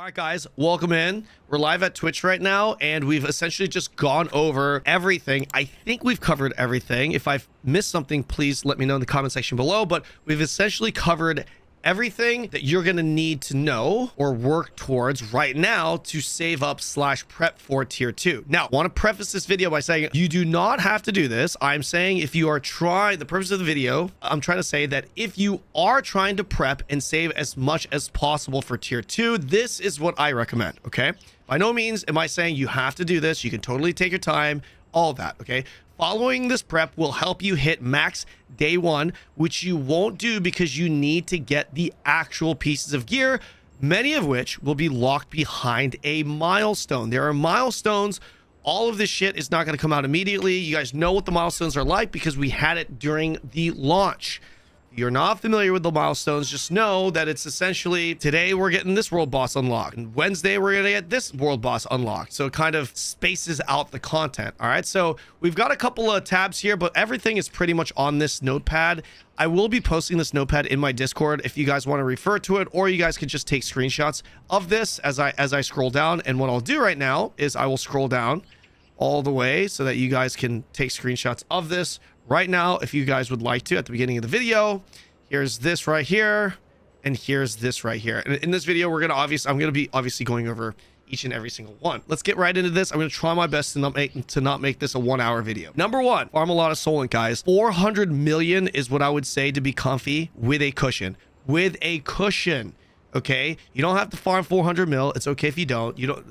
All right, guys, welcome in. We're live at Twitch right now, and we've essentially just gone over everything. I think we've covered everything. If I've missed something, please let me know in the comment section below, but we've essentially covered everything that you're going to need to know or work towards right now to save up / prep for tier 2. Now, I want to preface this video by saying you do not have to do this. I'm saying if you are trying, the purpose of the video, I'm trying to say that if you are trying to prep and save as much as possible for tier 2, this is what I recommend, okay? By no means am I saying you have to do this. You can totally take your time, all that, okay? Following this prep will help you hit max day 1, which you won't do because you need to get the actual pieces of gear, many of which will be locked behind a milestone. There are milestones. All of this shit is not going to come out immediately. You guys know what the milestones are like because we had it during the launch. If you're not familiar with the milestones, just know that it's essentially today we're getting this world boss unlocked, and Wednesday we're going to get this world boss unlocked. So it kind of spaces out the content. All right, so we've got a couple of tabs here, but everything is pretty much on this notepad. I will be posting this notepad in my Discord if you guys want to refer to it, or you guys can just take screenshots of this as I scroll down. And what I'll do right now is I will scroll down all the way so that you guys can take screenshots of this right now if you guys would like to. At the beginning of the video, here's this right here, and here's this right here. And in this video, I'm gonna be obviously going over each and every single one. Let's get right into this. I'm gonna try my best to not make this a 1-hour video. Number 1, farm a lot of solant, guys. 400 million is what I would say to be comfy with a cushion. With a cushion, okay? You don't have to farm 400 mil. It's okay if you don't. You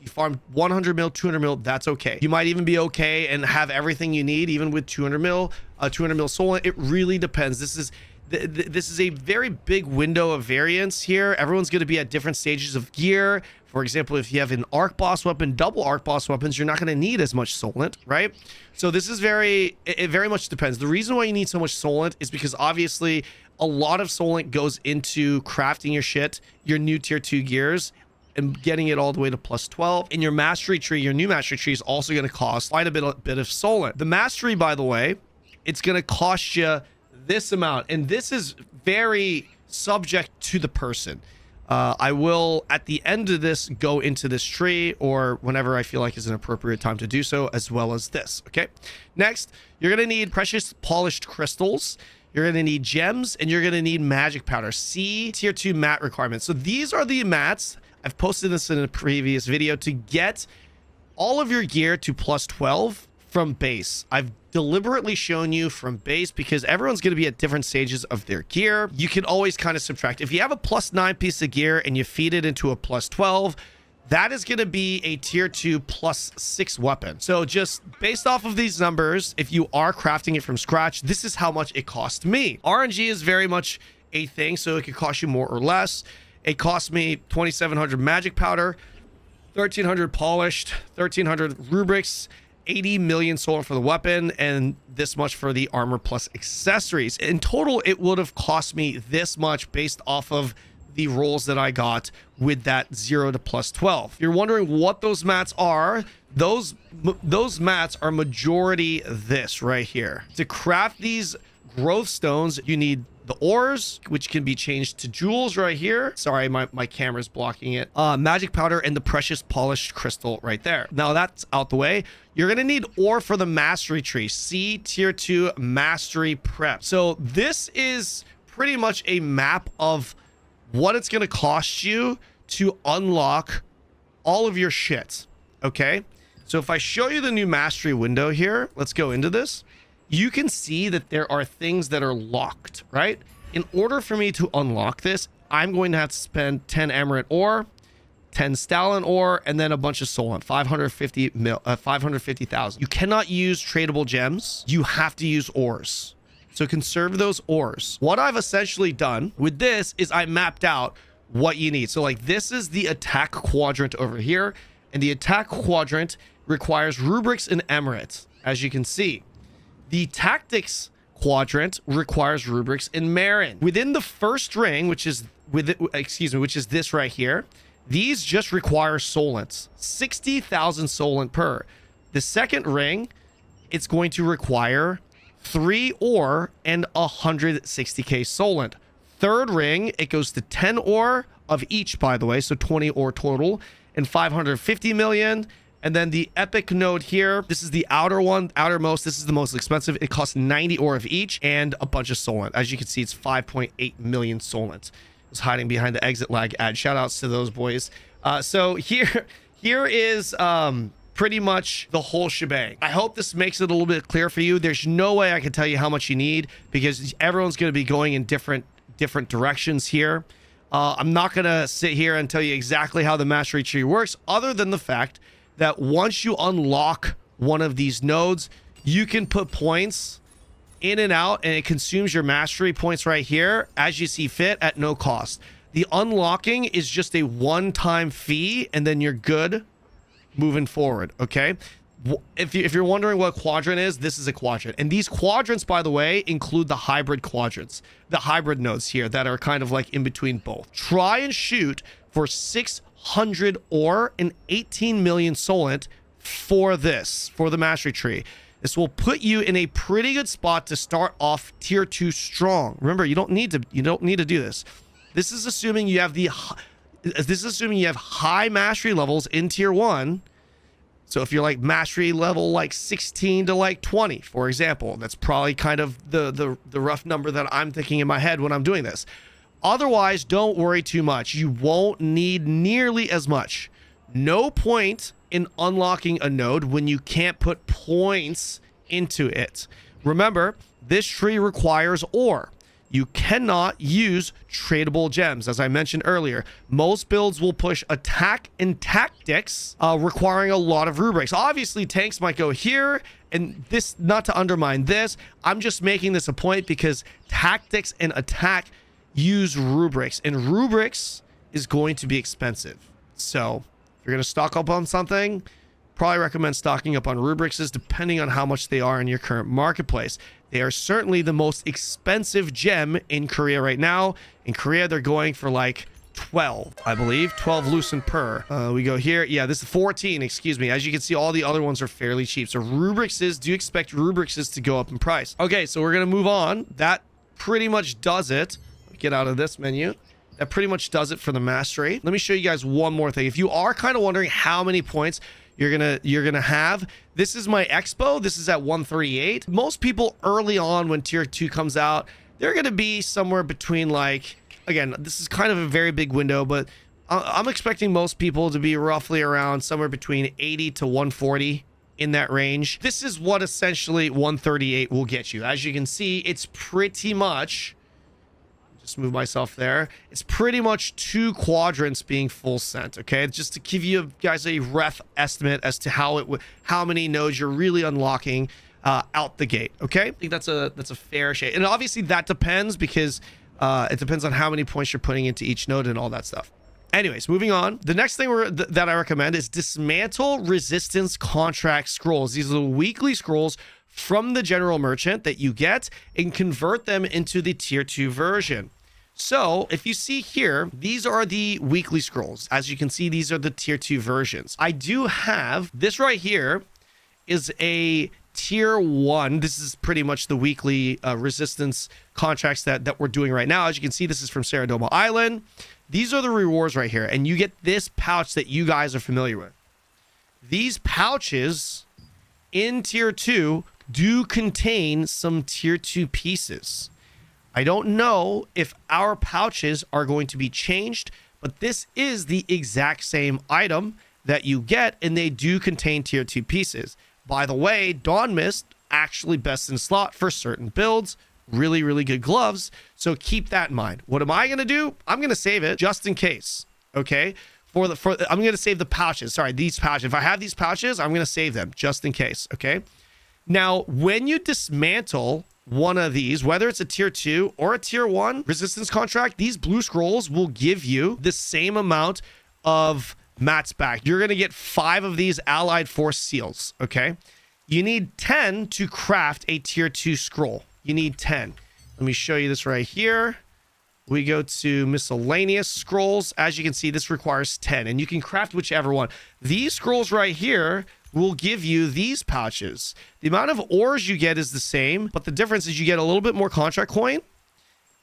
farm 100 mil, 200 mil, that's okay. You might even be okay and have everything you need, even with 200 mil solant. It really depends. This is a very big window of variance here. Everyone's going to be at different stages of gear. For example, if you have an Archboss weapon, double Archboss weapons, you're not going to need as much solant, right? So this is it very much depends. The reason why you need so much solant is because obviously a lot of solant goes into crafting your shit, your new tier 2 gears, and getting it all the way to plus 12. In your mastery tree, your new mastery tree is also going to cost quite a bit of solant. The mastery, by the way, it's going to cost you this amount, and this is very subject to the person. I will at the end of this go into this tree, or whenever I feel like is an appropriate time to do so, as well as this. Okay, next you're going to need precious polished crystals, you're going to need gems, and you're going to need magic powder. C tier 2 mat requirements. So these are the mats. I've posted this in a previous video to get all of your gear to plus 12 from base. I've deliberately shown you from base because everyone's going to be at different stages of their gear. You can always kind of subtract. If you have a plus 9 piece of gear and you feed it into a plus 12, that is going to be a tier 2 plus 6 weapon. So just based off of these numbers, if you are crafting it from scratch, this is how much it cost me. RNG is very much a thing, so it could cost you more or less. It cost me 2,700 magic powder, 1,300 polished, 1,300 rubrics, 80 million solar for the weapon, and this much for the armor plus accessories. In total, it would have cost me this much based off of the rolls that I got with that 0 to plus 12. If you're wondering what those mats are, those mats are majority this right here. To craft these growth stones, you need the ores, which can be changed to jewels right here. Sorry, my camera's blocking it. Magic powder and the precious polished crystal right there. Now that's out the way. You're going to need ore for the mastery tree. C tier 2 mastery prep. So this is pretty much a map of what it's going to cost you to unlock all of your shit. Okay. So if I show you the new mastery window here, let's go into this. You can see that there are things that are locked, right? In order for me to unlock this, I'm going to have to spend 10 emerald ore, 10 stallion ore, and then a bunch of solant, 550,000. You cannot use tradable gems. You have to use ores. So conserve those ores. What I've essentially done with this is I mapped out what you need. So like this is the attack quadrant over here, and the attack quadrant requires rubrics and emeralds, as you can see. The tactics quadrant requires rubrics and Marin. Within the first ring, which is this right here, these just require solants, 60,000 solant per. The second ring, it's going to require 3 ore and 160k solant. Third ring, it goes to 10 ore, of each, by the way, so 20 ore total, and 550 million. And then the epic node here, this is the outer one, outermost. This is the most expensive. It costs 90 ore of each and a bunch of solant. As you can see, it's 5.8 million solant. It's hiding behind the exit lag ad. Shout outs to those boys. So here is pretty much the whole shebang. I hope this makes it a little bit clear for you. There's no way I can tell you how much you need because everyone's going to be going in different directions here. I'm not going to sit here and tell you exactly how the mastery tree works, other than the fact that once you unlock one of these nodes, you can put points in and out, and it consumes your mastery points right here as you see fit at no cost. The unlocking is just a one-time fee, and then you're good moving forward, okay? If you're wondering what a quadrant is, this is a quadrant. And these quadrants, by the way, include the hybrid quadrants, the hybrid nodes here that are kind of like in between both. Try and shoot for 600 ore and 18 million solant for the mastery tree. This will put you in a pretty good spot to start off tier 2 strong. Remember, you don't need to do this. This is assuming you have high mastery levels in tier 1. So if you're like mastery level like 16 to like 20, for example, that's probably kind of the rough number that I'm thinking in my head when I'm doing this. Otherwise, don't worry too much. You won't need nearly as much. No point in unlocking a node when you can't put points into it. Remember, this tree requires ore. You cannot use tradable gems. As I mentioned earlier, most builds will push attack and tactics, requiring a lot of rubrics. Obviously, tanks might go here, and this, not to undermine this, I'm just making this a point because tactics and attack use rubrics, and rubrics is going to be expensive. So if you're going to stock up on something, probably recommend stocking up on rubrics, depending on how much they are in your current marketplace. They are certainly the most expensive gem in Korea right now. In Korea, they're going for like 12, I believe. 12 lucent per. We go here. Yeah, this is 14, excuse me. As you can see, all the other ones are fairly cheap. So do expect rubrics to go up in price. Okay, so we're going to move on. That pretty much does it. Get out of this menu. That pretty much does it for the mastery. Let me show you guys one more thing. If you are kind of wondering how many points you're gonna have, this is my expo. This is at 138. Most people early on when tier 2 comes out, they're gonna be somewhere between, like, again, this is kind of a very big window, but I'm expecting most people to be roughly around somewhere between 80 to 140 in that range. This is what essentially 138 will get you. As you can see, it's pretty much, just move myself there, it's pretty much 2 quadrants being full sent. Okay, just to give you guys a rough estimate as to how many nodes you're really unlocking out the gate. Okay, I think that's a fair shade, and obviously that depends because it depends on how many points you're putting into each node and all that stuff. Anyways, moving on. The next thing that I recommend is dismantle resistance contract scrolls. These are the weekly scrolls from the general merchant that you get and convert them into the tier 2 version. So if you see here, these are the weekly scrolls. As you can see, these are the tier 2 versions. I do have this right here is a tier 1. This is pretty much the weekly resistance contracts that we're doing right now. As you can see, this is from Saradoma Island. These are the rewards right here, and you get this pouch that you guys are familiar with. These pouches in tier 2 do contain some tier 2 pieces. I don't know if our pouches are going to be changed, but this is the exact same item that you get, and they do contain tier 2 pieces. By the way, Dawn Mist actually best in slot for certain builds. Really, really good gloves. So keep that in mind. What am I going to do? I'm going to save it just in case. Okay. I'm going to save the pouches. Sorry, these pouches. If I have these pouches, I'm going to save them just in case. Okay. Now, when you dismantle one of these, whether it's a tier 2 or a tier 1 resistance contract, these blue scrolls will give you the same amount of mats back. You're going to get 5 of these allied force seals. Okay. You need 10 to craft a tier 2 scroll. You need 10. Let me show you this right here. We go to miscellaneous scrolls. As you can see, this requires 10, and you can craft whichever one. These scrolls right here will give you these pouches. The amount of ores you get is the same, but the difference is you get a little bit more contract coin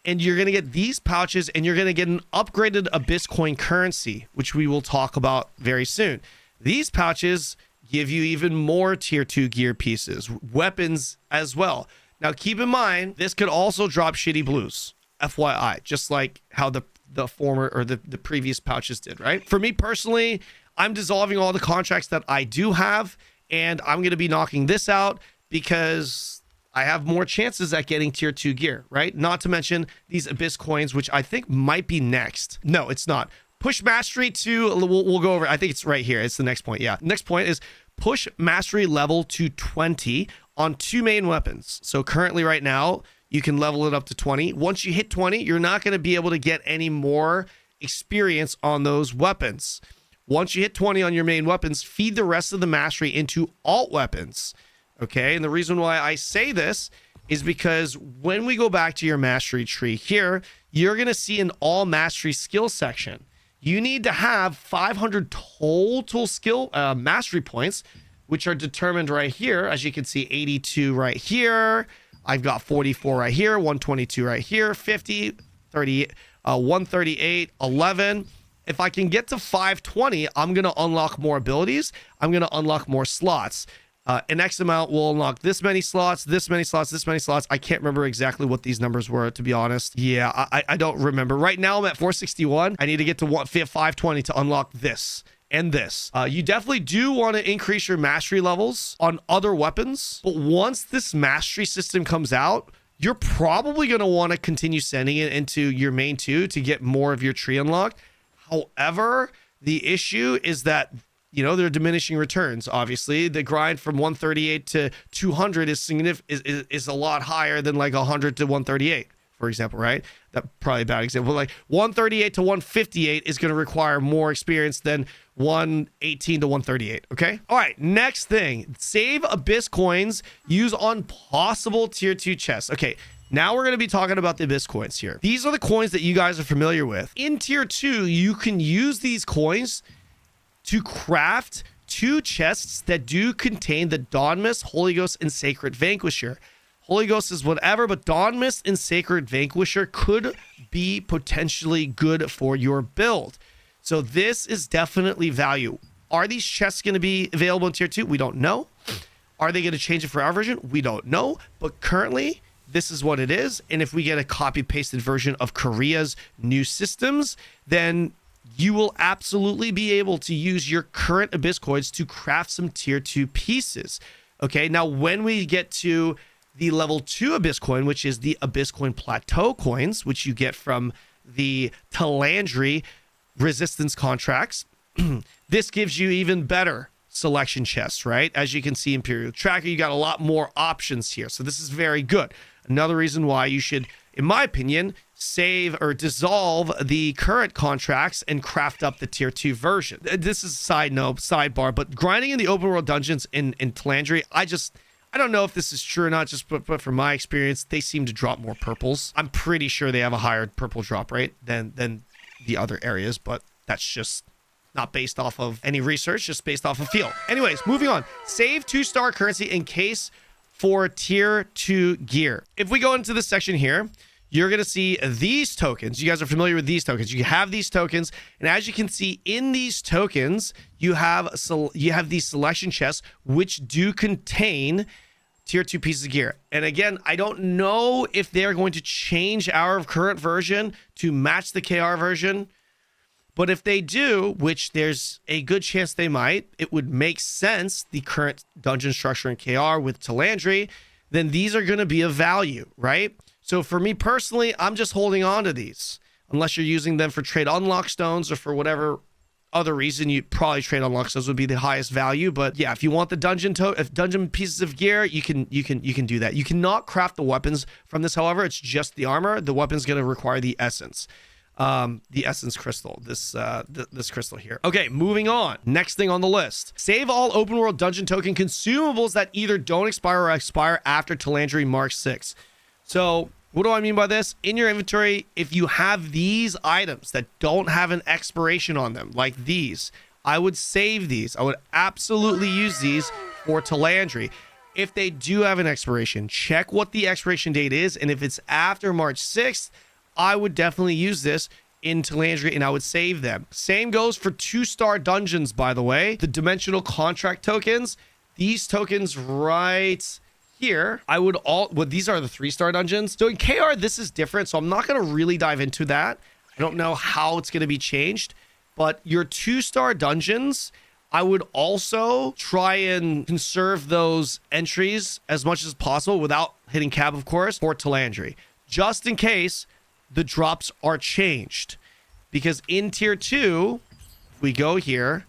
and you're going to get these pouches, and you're going to get an upgraded Abyss coin currency, which we will talk about very soon. These pouches give you even more tier 2 gear pieces, weapons as well. Now, keep in mind, this could also drop shitty blues, FYI, just like how the former or the previous pouches did, right? For me personally, I'm dissolving all the contracts that I do have, and I'm going to be knocking this out because I have more chances at getting tier 2 gear, right? Not to mention these Abyss coins, which I think might be next. No, it's not. Push mastery to, we'll go over, I think it's right here. It's the next point. Yeah. Next point is push mastery level to 20 on 2 main weapons. So currently right now, you can level it up to 20. Once you hit 20, you're not going to be able to get any more experience on those weapons. Once you hit 20 on your main weapons, feed the rest of the mastery into alt weapons. Okay. And the reason why I say this is because when we go back to your mastery tree here, you're going to see an all mastery skill section. You need to have 500 total skill mastery points, which are determined right here. As you can see, 82 right here. I've got 44 right here, 122 right here, 50, 30, 138, 11. If I can get to 520, I'm going to unlock more abilities. I'm going to unlock more slots. An X amount will unlock this many slots, this many slots, this many slots. I can't remember exactly what these numbers were, to be honest. Yeah, I don't remember. Right now, I'm at 461. I need to get to 520 to unlock this and this. You definitely do want to increase your mastery levels on other weapons. But once this mastery system comes out, you're probably going to want to continue sending it into your main 2 to get more of your tree unlocked. However, the issue is that they're diminishing returns. Obviously, the grind from 138 to 200 is a lot higher than like 100 to 138, for example, right? That's probably a bad example. Like 138 to 158 is going to require more experience than 118 to 138. Okay. All right. Next thing, save Abyss coins. Use on possible tier 2 chests. Okay. Now we're going to be talking about the Abyss coins here. These are the coins that you guys are familiar with. In tier 2, you can use these coins to craft 2 chests that do contain the Dawn Mist, Holy Ghost, and Sacred Vanquisher. Holy Ghost is whatever, but Dawn Mist and Sacred Vanquisher could be potentially good for your build. So this is definitely value. Are these chests going to be available in tier 2? We don't know. Are they going to change it for our version? We don't know. But currently, this is what it is. And if we get a copy-pasted version of Korea's new systems, then you will absolutely be able to use your current Abyss coins to craft some tier 2 pieces. Okay, now when we get to the level 2 Abyss coin, which is the Abyss coin plateau coins, which you get from the Talandre resistance contracts, this gives you even better selection chests, right? As you can see, Imperial Tracker, you got a lot more options here. So this is very good. Another reason why you should, in my opinion, save or dissolve the current contracts and craft up the tier 2 version. This is a side note, sidebar, but grinding in the open world dungeons in Talandre, I don't know if this is true or not, but from my experience, they seem to drop more purples. I'm pretty sure they have a higher purple drop rate than the other areas, but that's just not based off of any research, just based off of feel. Anyways, moving on. Save 2-star currency in case for tier 2 gear. If we go into this section here, you're going to see these tokens. You guys are familiar with these tokens. You have these tokens, and as you can see in these tokens, you have these selection chests which do contain tier 2 pieces of gear. And again, I don't know if they're going to change our current version to match the KR version, but if they do, which there's a good chance they might, it would make sense, the current dungeon structure in KR with Talandre, then these are going to be of value, right? So for me personally, I'm just holding on to these. Unless you're using them for trade unlock stones or for whatever other reason, you probably trade unlock stones would be the highest value. But yeah, if you want the dungeon pieces of gear, you can do that. You cannot craft the weapons from this, however. It's just the armor. The weapon's going to require the essence. The essence crystal, this crystal here. Okay, moving on. Next thing on the list. Save all open world dungeon token consumables that either don't expire or expire after Talandre Mark 6. So what do I mean by this? In your inventory, if you have these items that don't have an expiration on them, like these, I would save these. I would absolutely use these for Talandre. If they do have an expiration, check what the expiration date is. And if it's after March 6th, I would definitely use this in Talandre and I would save them. Same goes for 2-star dungeons, by the way. The dimensional contract tokens, these tokens right here, I would these are the 3-star dungeons. So in KR, this is different. So I'm not going to really dive into that. I don't know how it's going to be changed, but your 2-star dungeons, I would also try and conserve those entries as much as possible without hitting cap, of course, for Talandre, just in case the drops are changed. Because in tier 2, if we go here,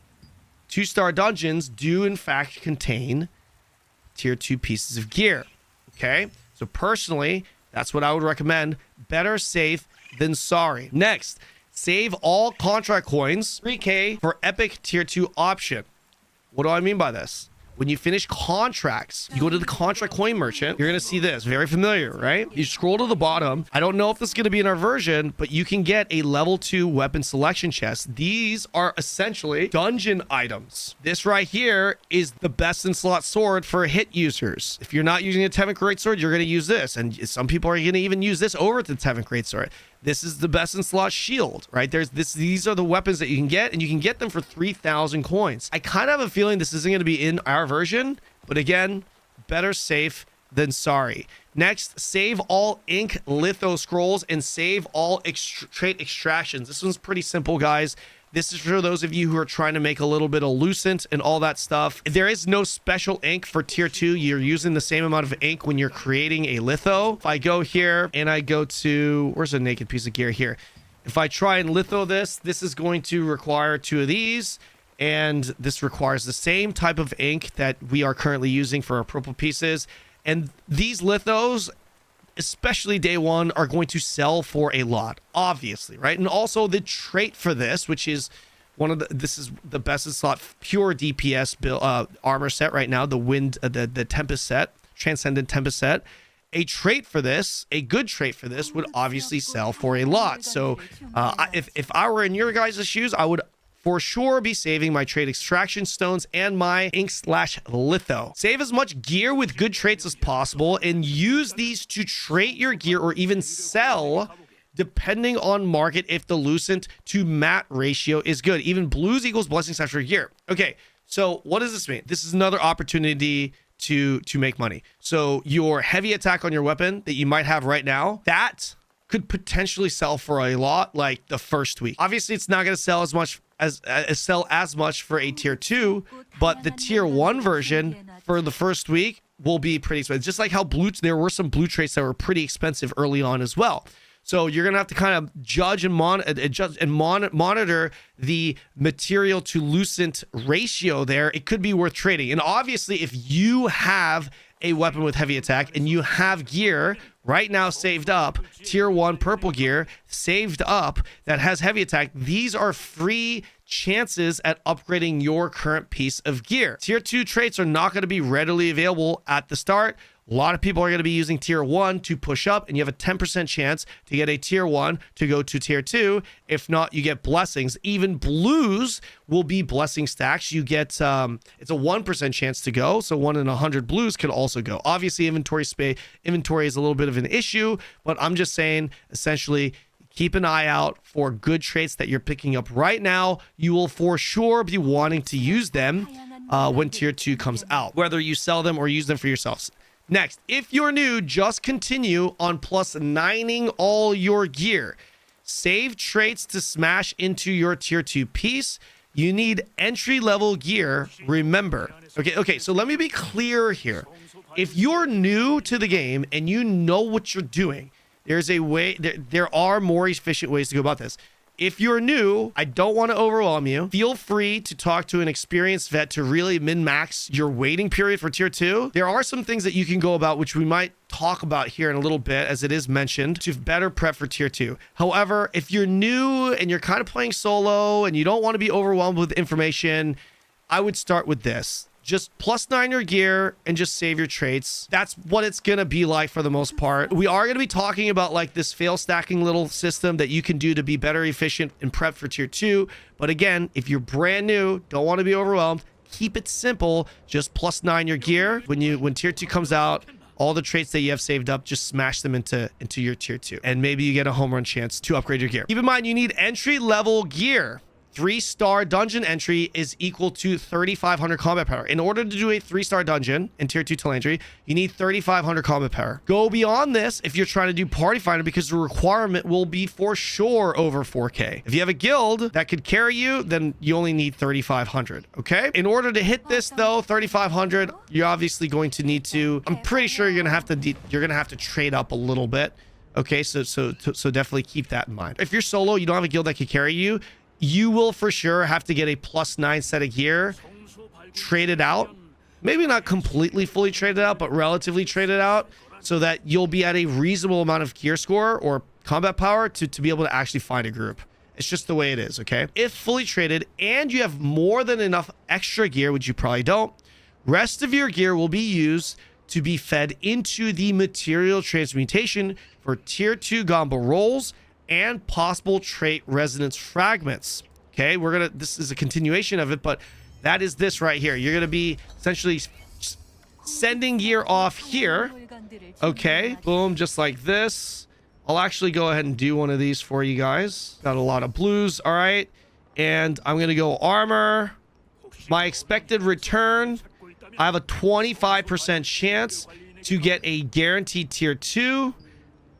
2-star dungeons do in fact contain tier 2 pieces of gear. Okay, so personally, that's what I would recommend. Better safe than sorry. Next, save all contract coins, 3k for epic tier 2 option. What do I mean by this? When you finish contracts, you go to the contract coin merchant, you're going to see this. Very familiar, right? You scroll to the bottom. I don't know if this is going to be in our version, but you can get a level 2 weapon selection chest. These are essentially dungeon items. This right here is the best in slot sword for hit users. If you're not using a Tevin Greatsword, you're going to use this. And some people are going to even use this over the Tevin Greatsword. This is the best in slot shield, right? These are the weapons that you can get, and you can get them for 3,000 coins. I kind of have a feeling this isn't going to be in our version, but again, better safe than sorry. Next, save all ink litho scrolls and save all trait extractions. This one's pretty simple, guys. This is for those of you who are trying to make a little bit of lucent and all that stuff. There is no special ink for tier 2. You're using the same amount of ink when you're creating a litho. If I go here and I go to, where's a naked piece of gear here? If I try and litho this is going to require 2 of these. And this requires the same type of ink that we are currently using for our purple pieces. And these lithos, especially day 1, are going to sell for a lot, obviously, right? And also the trait for this, which is this is the best in slot pure DPS armor set right now, the Tempest set, Transcendent Tempest set. A trait for this, a good trait for this, would obviously sell for a lot. So if I were in your guys' shoes, I would for sure be saving my trait extraction stones and my ink/litho. Save as much gear with good traits as possible and use these to trait your gear or even sell depending on market if the lucent to matte ratio is good. Even blues equals blessings after gear. Okay, so what does this mean? This is another opportunity to make money. So your heavy attack on your weapon that you might have right now, that could potentially sell for a lot like the first week. Obviously, it's not going to sell as much for a tier 2, but the tier 1 version for the first week will be pretty expensive. Just like how there were some blue traits that were pretty expensive early on as well. So you're going to have to kind of judge and monitor the material to lucent ratio there. It could be worth trading. And obviously, if you have a weapon with heavy attack and you have gear right now saved up, tier 1 purple gear saved up that has heavy attack, these are free chances at upgrading your current piece of gear. Tier 2 traits are not going to be readily available at the start. A lot of people are going to be using tier 1 to push up, and you have a 10% chance to get a tier 1 to go to tier 2. If not, you get blessings. Even blues will be blessing stacks. You get it's a 1% chance to go, so 1 in 100 blues could also go. Obviously, inventory is a little bit of an issue, but I'm just saying, essentially, keep an eye out for good traits that you're picking up right now. You will for sure be wanting to use them when tier 2 comes out, whether you sell them or use them for yourselves. Next, if you're new, just continue on +9ing all your gear. Save traits to smash into your tier 2 piece. You need entry-level gear, remember. Okay, so let me be clear here. If you're new to the game and you know what you're doing, there's a way, there are more efficient ways to go about this. If you're new, I don't want to overwhelm you. Feel free to talk to an experienced vet to really min-max your waiting period for tier 2. There are some things that you can go about, which we might talk about here in a little bit, as it is mentioned, to better prep for tier 2. However, if you're new and you're kind of playing solo and you don't want to be overwhelmed with information, I would start with this. Just +9 your gear and just save your traits. That's what it's going to be like for the most part. We are going to be talking about like this fail stacking little system that you can do to be better efficient and prep for tier 2. But again, if you're brand new, don't want to be overwhelmed, keep it simple. Just +9 your gear when tier 2 comes out. all the traits that you have saved up, just smash them into your tier 2, and maybe you get a home run chance to upgrade your gear. Keep in mind, you need entry level gear. 3-star dungeon entry is equal to 3,500 combat power. In order to do a 3-star dungeon in tier 2 Talandre, you need 3,500 combat power. Go beyond this if you're trying to do party finder, because the requirement will be for sure over 4K. If you have a guild that could carry you, then you only need 3,500. Okay. In order to hit this though, 3,500, you're obviously going to need to. I'm pretty sure you're gonna have to trade up a little bit. Okay. So definitely keep that in mind. If you're solo, you don't have a guild that could carry you. You will for sure have to get a +9 set of gear traded out. Maybe not completely fully traded out, but relatively traded out, so that you'll be at a reasonable amount of gear score or combat power to be able to actually find a group. It's just the way it is, okay? If fully traded and you have more than enough extra gear, which you probably don't, rest of your gear will be used to be fed into the material transmutation for tier 2 Gomba rolls and possible trait resonance fragments. Okay, this is a continuation of it, but that is this right here. You're gonna be essentially sending gear off here. Okay, boom, just like this. I'll actually go ahead and do one of these for you guys. Got a lot of blues. All right, and I'm gonna go armor. My expected return, I have a 25% chance to get a guaranteed tier 2.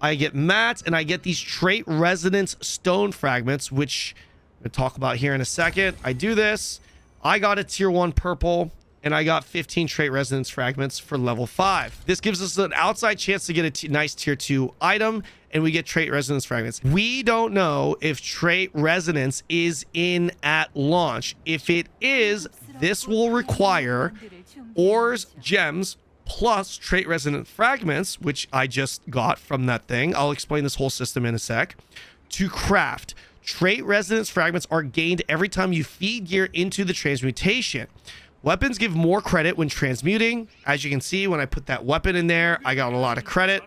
I get mats, and I get these trait resonance stone fragments, which I'm going to talk about here in a second. I do this. I got a tier 1 purple, and I got 15 trait resonance fragments for level 5. This gives us an outside chance to get a nice tier 2 item, and we get trait resonance fragments. We don't know if trait resonance is in at launch. If it is, this will require ores, gems, plus trait resonant fragments, which I just got from that thing. I'll explain this whole system in a sec. To craft, trait resonance fragments are gained every time you feed gear into the transmutation. Weapons give more credit when transmuting. As you can see, when I put that weapon in there, I got a lot of credit.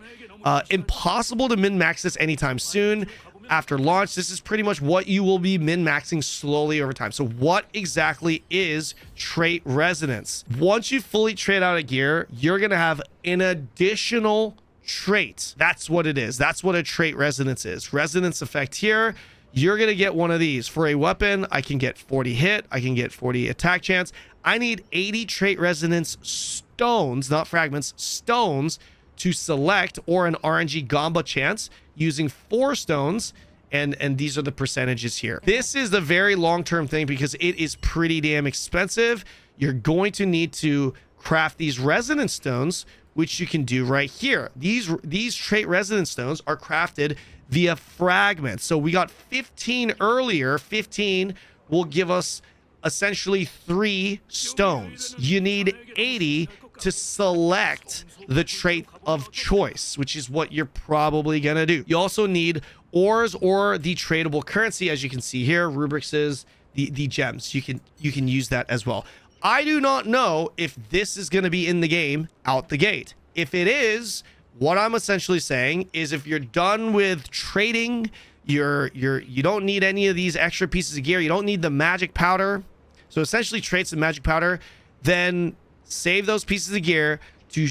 Impossible to min-max this anytime soon. After launch, this is pretty much what you will be min-maxing slowly over time. So what exactly is trait resonance? Once you fully trade out a gear, you're going to have an additional trait. That's what it is. That's what a trait resonance is. Resonance effect here. You're going to get one of these. For a weapon, I can get 40 hit. I can get 40 attack chance. I need 80 trait resonance stones, not fragments, stones, to select, or an RNG Gomba chance using 4 stones, and these are the percentages here. This is the very long-term thing because it is pretty damn expensive. You're going to need to craft these resonance stones, which you can do right here. These trait resonance stones are crafted via fragments. So we got 15 earlier. 15 will give us essentially 3 stones. You need 80 to select the trait of choice, which is what you're probably gonna do. You also need ores or the tradable currency, as you can see here. Rubrics is the gems. You can use that as well. I do not know if this is going to be in the game out the gate. If it is, what I'm essentially saying is if you're done with trading, you don't need any of these extra pieces of gear. You don't need the magic powder. So essentially traits and magic powder, then save those pieces of gear to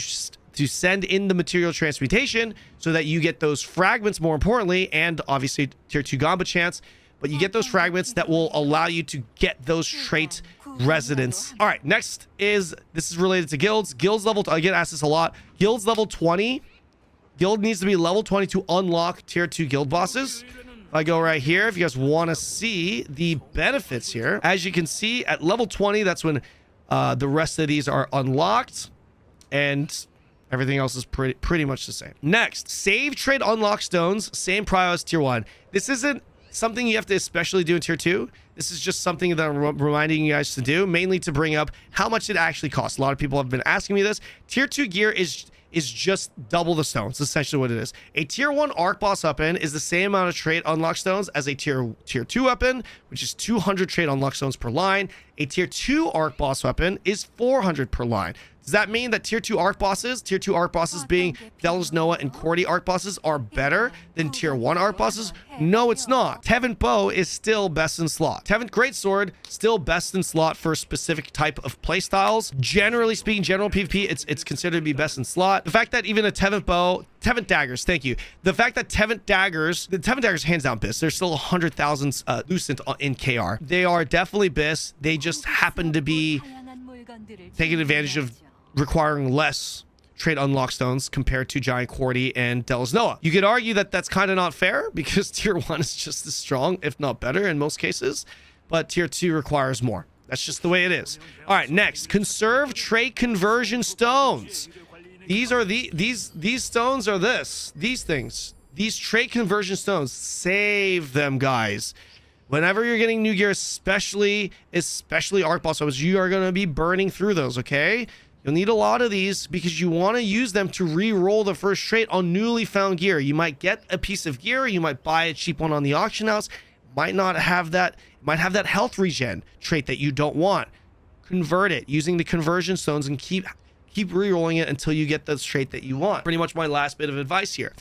send in the material transmutation so that you get those fragments, more importantly, and obviously tier 2 Gomba chance, but you get those fragments that will allow you to get those trait resonance. All right, next is, this is related to guilds. Guilds level, I get asked this a lot. Guilds level 20. Guild needs to be level 20 to unlock tier 2 guild bosses. I go right here. If you guys want to see the benefits here, as you can see at level 20, that's when the rest of these are unlocked, and everything else is pretty much the same. Next, save trade unlock stones, same prio as tier 1. This isn't something you have to especially do in tier 2. This is just something that I'm reminding you guys to do, mainly to bring up how much it actually costs. A lot of people have been asking me this. Tier 2 gear is just double the stones, essentially what it is. A tier 1 Archboss weapon is the same amount of trade unlock stones as a tier 2 weapon, which is 200 trade unlock stones per line. A tier 2 Archboss weapon is 400 per line. Does that mean that tier 2 Archbosses being Delos, Noah, and Cordy Archbosses are better than tier 1 Archbosses? No, it's not. Tevent Bow is still best in slot. Tevent Greatsword, still best in slot for a specific type of playstyles. Generally speaking, general PvP, it's considered to be best in slot. The fact that even a Tevent Bow, Tevent Daggers, thank you. The fact that Tevent Daggers hands down BIS. There's still 100,000 Lucent in KR. They are definitely BIS. They just happen to be taking advantage of requiring less trade unlock stones compared to Giant Cordy and Delos Noah. You could argue that that's kind of not fair because tier 1 is just as strong, if not better in most cases, but tier 2 requires more. That's just the way it is. All right, next, conserve trait conversion stones. These are these stones are these things. These trait conversion stones, save them, guys. Whenever you're getting new gear, especially Archboss weapons, you are going to be burning through those, okay? You'll need a lot of these because you want to use them to re-roll the first trait on newly found gear. You might get a piece of gear, you might buy a cheap one on the auction house, might not have that, might have that health regen trait that you don't want. Convert it using the conversion stones and keep re-rolling it until you get the trait that you want. Pretty much my last bit of advice here.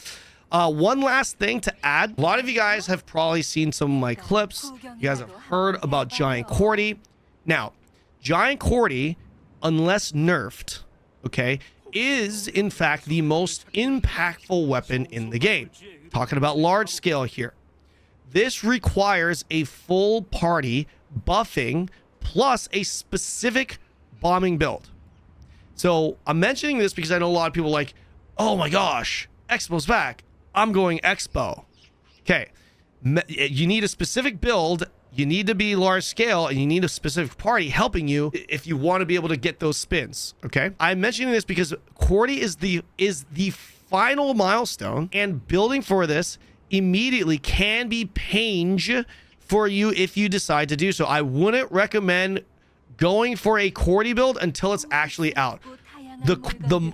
One last thing to add. A lot of you guys have probably seen some of my clips. You guys have heard about Giant Cordy. Now, Giant Cordy, unless nerfed, okay, is in fact the most impactful weapon in the game. Talking about large scale here. This requires a full party buffing plus a specific bombing build. So I'm mentioning this because I know a lot of people are like, oh my gosh, Expo's back. I'm going Expo. Okay, you need a specific build. You need to be large scale and you need a specific party helping you if you want to be able to get those spins. Okay, I'm mentioning this because Cordy is the final milestone, and building for this immediately can be painful for you if you decide to do so. I wouldn't recommend going for a Cordy build until it's actually out.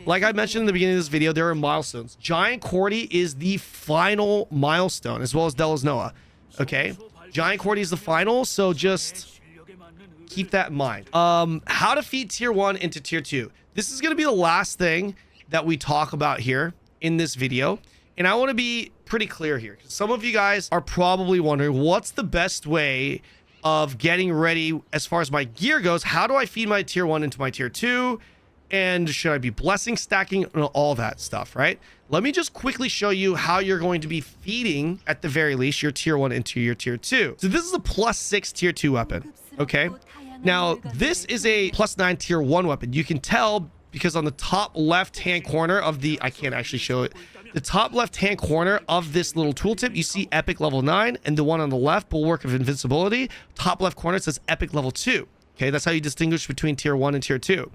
Like I mentioned in the beginning of this video, there are milestones. Giant Cordy is the final milestone, as well as Delos Noah. Okay, Giant Cordy is the final, so just keep that in mind. How to feed tier 1 into tier 2. This is going to be the last thing that we talk about here in this video, and I want to be pretty clear here. Some of you guys are probably wondering, what's the best way of getting ready as far as my gear goes? How do I feed my tier 1 into my tier 2? And should I be blessing stacking and all that stuff, right? Let me just quickly show you how you're going to be feeding, at the very least, your tier 1 into your tier 2. So this is a +6 tier 2 weapon, okay? Now, this is a +9 tier 1 weapon. You can tell because on the top left-hand corner of the, I can't actually show it, the top left-hand corner of this little tooltip, you see Epic level 9, and the one on the left, Bulwark of Invincibility, top left corner, it says Epic level 2. Okay, that's how you distinguish between tier 1 and tier 2.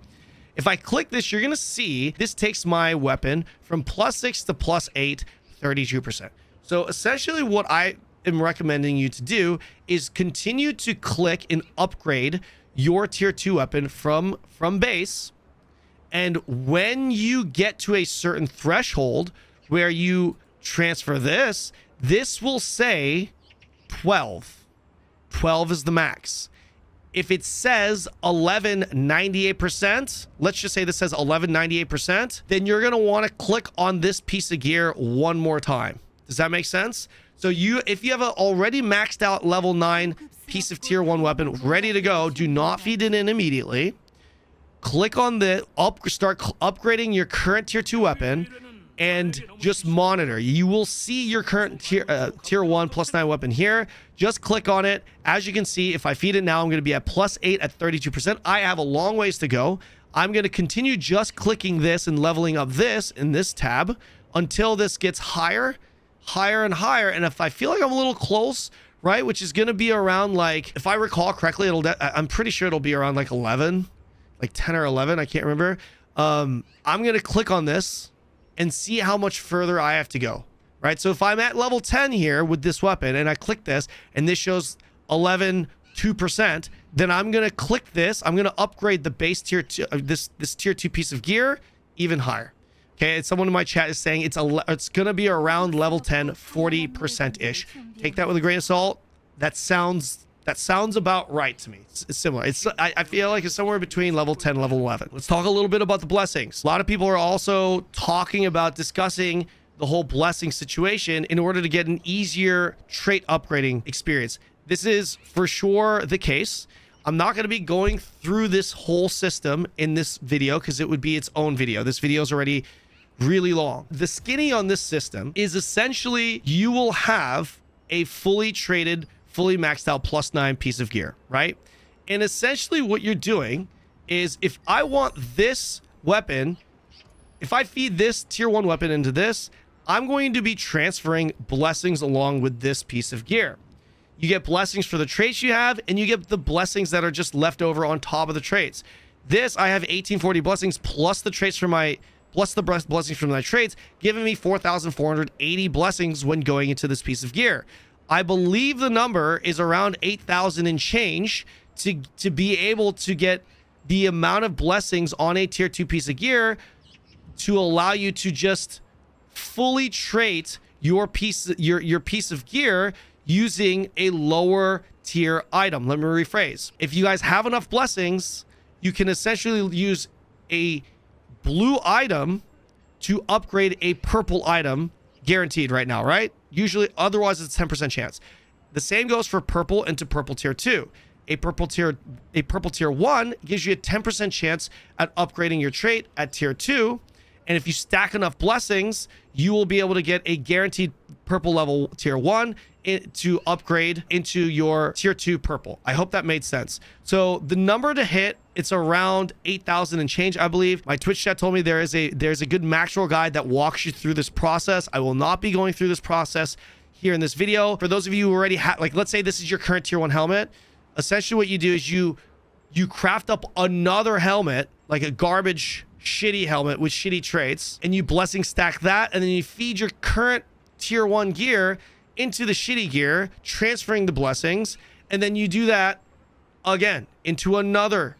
If I click this, you're going to see this takes my weapon from +6 to +8, 32%. So essentially what I am recommending you to do is continue to click and upgrade your tier 2 weapon from base. And when you get to a certain threshold where you transfer this, this will say 12. 12 is the max. If it says 11 98%, let's just say this says 11 98%, then you're going to want to click on this piece of gear one more time. Does that make sense? So if you have an already maxed out level 9 piece of tier 1 weapon ready to go, do not feed it in immediately. Click on the start upgrading your current tier 2 weapon and just monitor. You will see your current tier 1 +9 weapon here. Just click on it. As you can see, if I feed it now, I'm going to be at +8 at 32%. I have a long ways to go. I'm going to continue just clicking this and leveling up this in this tab until this gets higher, higher and higher. And if I feel like I'm a little close, right, which is going to be around, like, if I recall correctly, I'm pretty sure it'll be around like 11, like 10 or 11. I can't remember. I'm going to click on this and see how much further I have to go, right? So if I'm at level 10 here with this weapon and I click this and this shows 11 2%, then I'm going to click this. I'm going to upgrade the base tier 2, this tier 2 piece of gear even higher. Okay, and someone in my chat is saying it's going to be around level 10, 40% ish. Take that with a grain of salt. That sounds That sounds about right to me. It's similar. I feel like it's somewhere between level 10 and level 11. Let's talk a little bit about the blessings. A lot of people are also talking about discussing the whole blessing situation in order to get an easier trait upgrading experience. This is for sure the case. I'm not going to be going through this whole system in this video because it would be its own video. This video is already really long. The skinny on this system is essentially you will have a fully traded, fully maxed out +9 piece of gear, right? And essentially what you're doing is if I want this weapon, if I feed this tier 1 weapon into this, I'm going to be transferring blessings along with this piece of gear. You get blessings for the traits you have, and you get the blessings that are just left over on top of the traits. This, I have 1840 blessings plus the traits from my, plus the blessings from my traits, giving me 4,480 blessings when going into this piece of gear. I believe the number is around 8,000 and change to be able to get the amount of blessings on a tier 2 piece of gear to allow you to just fully trait your piece of gear using a lower tier item. Let me rephrase. If you guys have enough blessings, you can essentially use a blue item to upgrade a purple item guaranteed right now, right? Usually, otherwise it's a 10% chance. The same goes for purple into purple tier 2. A purple tier 1 gives you a 10% chance at upgrading your trait at tier 2. And if you stack enough blessings, you will be able to get a guaranteed purple level tier 1 to upgrade into your tier 2 purple. I hope that made sense. So the number to hit, it's around 8,000 and change, I believe. My Twitch chat told me there's a good max roll guide that walks you through this process. I will not be going through this process here in this video. For those of you who already have, like, let's say this is your current tier 1 helmet. Essentially what you do is you craft up another helmet, like a garbage shitty helmet with shitty traits, and you blessing stack that, and then you feed your current tier 1 gear into the shitty gear, transferring the blessings, and then you do that again into another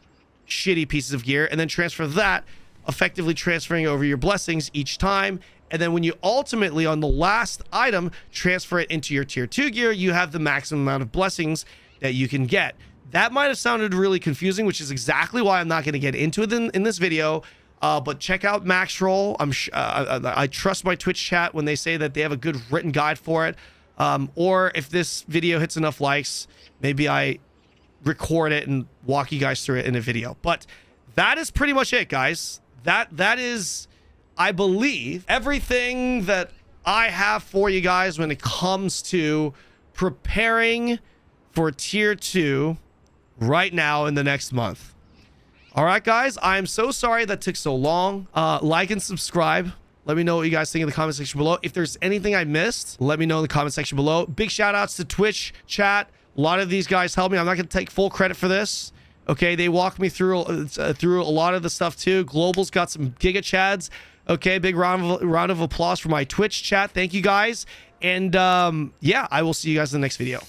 shitty piece of gear, and then transfer that, effectively transferring over your blessings each time. And then when you ultimately, on the last item, transfer it into your tier 2 gear, you have the maximum amount of blessings that you can get. That might have sounded really confusing, which is exactly why I'm not going to get into it in this video. But check out Max Roll. I trust my Twitch chat when they say that they have a good written guide for it. Or if this video hits enough likes, maybe I record it and walk you guys through it in a video. But that is pretty much it, guys. That is, I believe, everything that I have for you guys when it comes to preparing for tier 2 right now in the next month. All right, guys, I'm so sorry that took so long. Like and subscribe. Let me know what you guys think in the comment section below. If there's anything I missed, let me know in the comment section below. Big shout outs to Twitch chat. A lot of these guys helped me. I'm not going to take full credit for this. Okay, they walked me through a lot of the stuff too. Global's got some giga chads. Okay, big round of applause for my Twitch chat. Thank you guys. And yeah, I will see you guys in the next video.